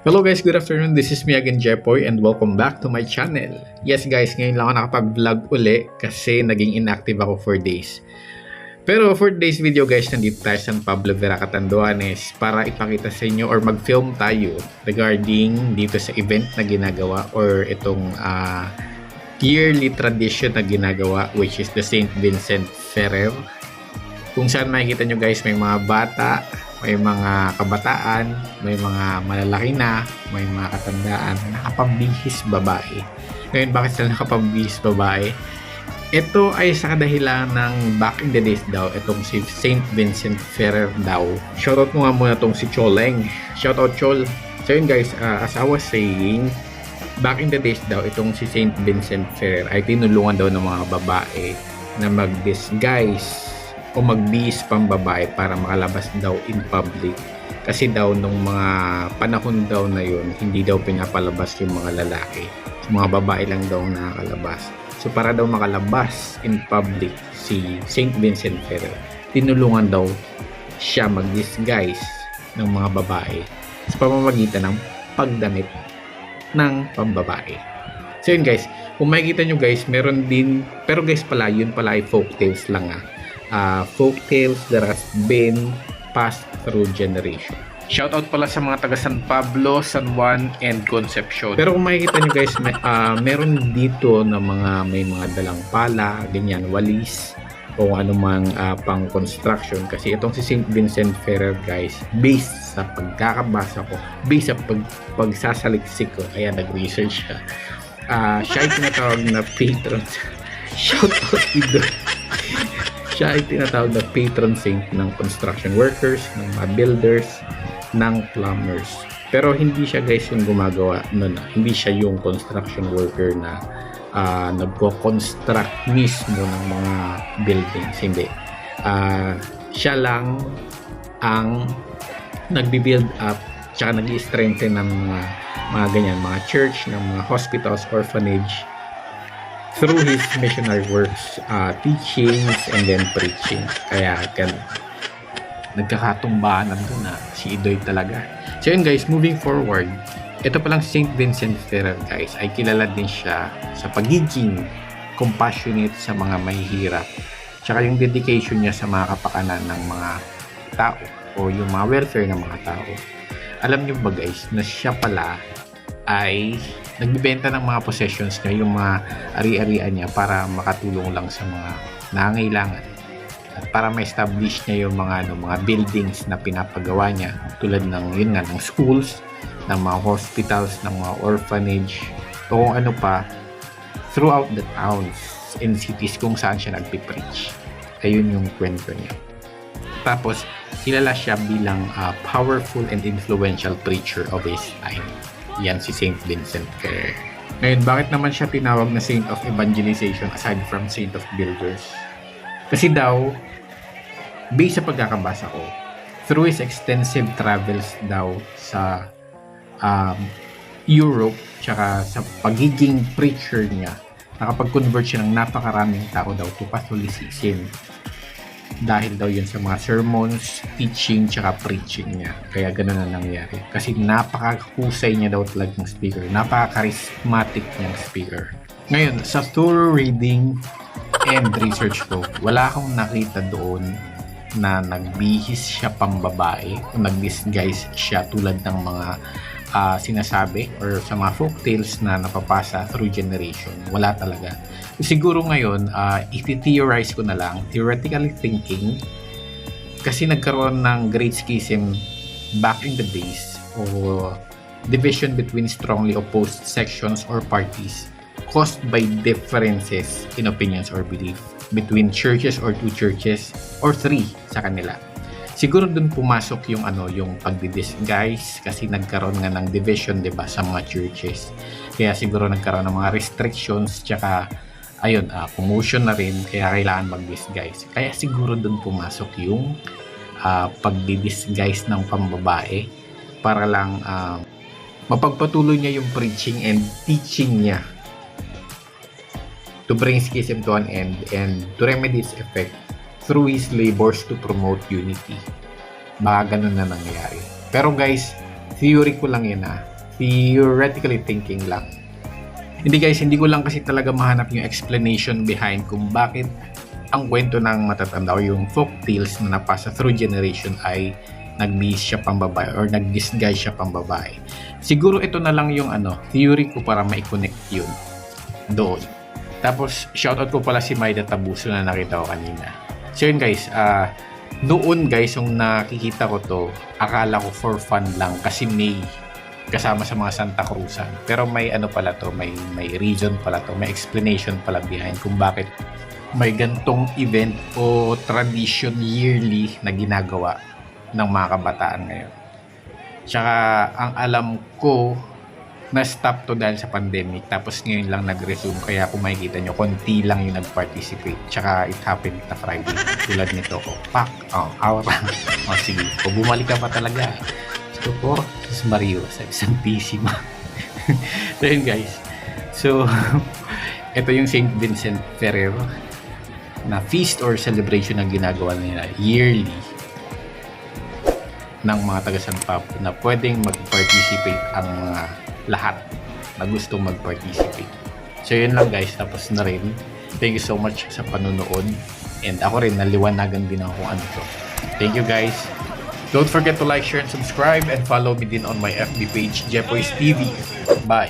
Hello guys, good afternoon. This is me again, Jepoy, and welcome back to my channel. Yes guys, ngayon lang ako nakapag-vlog uli kasi naging inactive ako for days. Pero for today's video guys, nandito tayo sa Pablo Vera Catanduanes para ipakita sa inyo or mag-film tayo regarding dito sa event na ginagawa or itong yearly tradition na ginagawa, which is the St. Vincent Ferrer. Kung saan makikita nyo guys, may mga bata, may mga kabataan, may mga malalaki na, may mga katandaan, nakapambihis babae. Ngayon, bakit sila nakapambihis babae? Ito ay sa kadahilan ng back in the days daw, itong si St. Vincent Ferrer daw. Shoutout mo nga muna itong si Choleng. Shoutout Chol. So yun guys, as I was saying, back in the days daw, itong si St. Vincent Ferrer ay tinulungan daw ng mga babae na mag-disguise o magbihis pang babae para makalabas daw in public. Kasi daw nung mga panahon daw na yun, hindi daw pinapalabas yung mga lalaki. So, mga babae lang daw nakakalabas. So para daw makalabas in public si St. Vincent Ferrer, tinulungan daw siya mag-disguise ng mga babae sa pamamagitan ng pagdamit ng pambabae. So yun guys, kung makikita nyo guys, meron din, pero guys pala, yun pala ay folktales lang folk tales that has been passed through generation. Shoutout pala sa mga taga San Pablo, San Juan, and Concepcion. Pero kung makikita nyo guys, meron dito na may mga dalang pala, ganyan, walis, o anumang pang construction. Kasi itong si St. Vincent Ferrer guys, based sa pagkakabasa ko, based sa pagsasaliksik ko, kaya nag-research siya. Siya ay tinatawag na patron. Shoutout dito. Siya ay tinatawag na patron saint ng construction workers, ng mga builders, ng plumbers. Pero hindi siya guys yung gumagawa nun. Hindi siya yung construction worker na nagko-construct mismo ng mga buildings. Hindi. Siya lang ang nagbi-build up tsaka nag-i-strengthen ng mga ganyan, mga church, ng mga hospitals, orphanage, through his missionary works, teachings, and then preaching. Kaya nagkakatumbahan nandun si Idoy talaga. So yun guys, moving forward, ito palang St. Vincent Ferrer guys, ay kilala din siya sa pagiging compassionate sa mga mahihirap. Tsaka yung dedication niya sa mga kapakanan ng mga tao o yung mga welfare ng mga tao. Alam niyo ba guys, na siya pala ay nagbibenta ng mga possessions niya, yung mga ari-arian niya para makatulong lang sa mga nangangailangan at para ma-establish niya yung mga buildings na pinapagawa niya tulad ng yun nga, ng schools, ng mga hospitals, ng mga orphanage o kung ano pa throughout the towns and cities kung saan siya nagpipreach. Ayun yung kwento niya. Tapos kilala siya bilang powerful and influential preacher of his time. Yan si St. Vincent Ferrer. Ngayon, bakit naman siya tinawag na Saint of Evangelization aside from Saint of Builders? Kasi daw, based sa pagkakabasa ko, through his extensive travels daw sa Europe, tsaka sa pagiging preacher niya, nakapag-convert siya ng napakaraming tao daw to Catholicism. Dahil daw yun sa mga sermons, teaching, tsaka preaching niya. Kaya ganun na nangyari. Kasi napakahusay niya daw talagang speaker. Napaka-charismatic niyang speaker. Ngayon, sa thorough reading and research ko, wala akong nakita doon na nagbihis siya pambabae o nag-disguise siya tulad ng mga sinasabi or sa mga folktales na napapasa through generation. Wala talaga. Siguro ngayon, iti-theorize ko na lang, theoretically thinking, kasi nagkaroon ng great schism back in the days o division between strongly opposed sections or parties caused by differences in opinions or belief between churches or two churches or three sa kanila. Siguro dun pumasok yung yung pagdi-disguise kasi nagkaroon nga ng division 'di ba sa mga churches. Kaya siguro nagkaroon ng mga restrictions tsaka promotion na rin kaya kailangan mag-disguise. Kaya siguro dun pumasok yung pagdi-disguise ng pambabae para lang mapagpatuloy niya yung preaching and teaching niya to bring schism to an end and to remedy its effect through his labors to promote unity. Baka ganun na nangyari. Pero guys, Theory ko lang yun theoretically thinking lang. Hindi guys, hindi ko lang kasi talaga mahanap yung explanation behind kung bakit ang kwento ng matatanda o yung folk tales na napasa through generation ay nagbihis siya pang babae or nag-disguise siya pang babae. Siguro ito na lang yung theory ko para ma-connect yun doon. Tapos shoutout ko pala si Maida Tabuso na nakita ko kanina. So yun guys, noon guys yung nakikita ko to, akala ko for fun lang kasi may kasama sa mga Santa Cruzan. Pero may pala to, may reason pala to, may explanation pala behind kung bakit may gantong event o tradition yearly na ginagawa ng mga kabataan ngayon. Tsaka ang alam ko na-stop to dahil sa pandemic tapos ngayon lang nag-resume, kaya kung makikita nyo konti lang yung nag-participate. Tsaka it happened na Friday tulad nito ko aura sige, kung bumalik ka pa talaga so po, sus Mario sa isang PC mo. So yun guys, so ito yung St. Vincent Ferrer na feast or celebration na ginagawa nila yearly ng mga taga San Pablo na pwedeng mag-participate ang mga lahat na gustong mag-participate. So yun lang guys, tapos na rin. Thank you so much sa panunood and ako rin naliwanagan din ako kung ano to. Thank you guys. Don't forget to like, share, and subscribe and follow me din on my FB page, Jepoy's TV. Bye!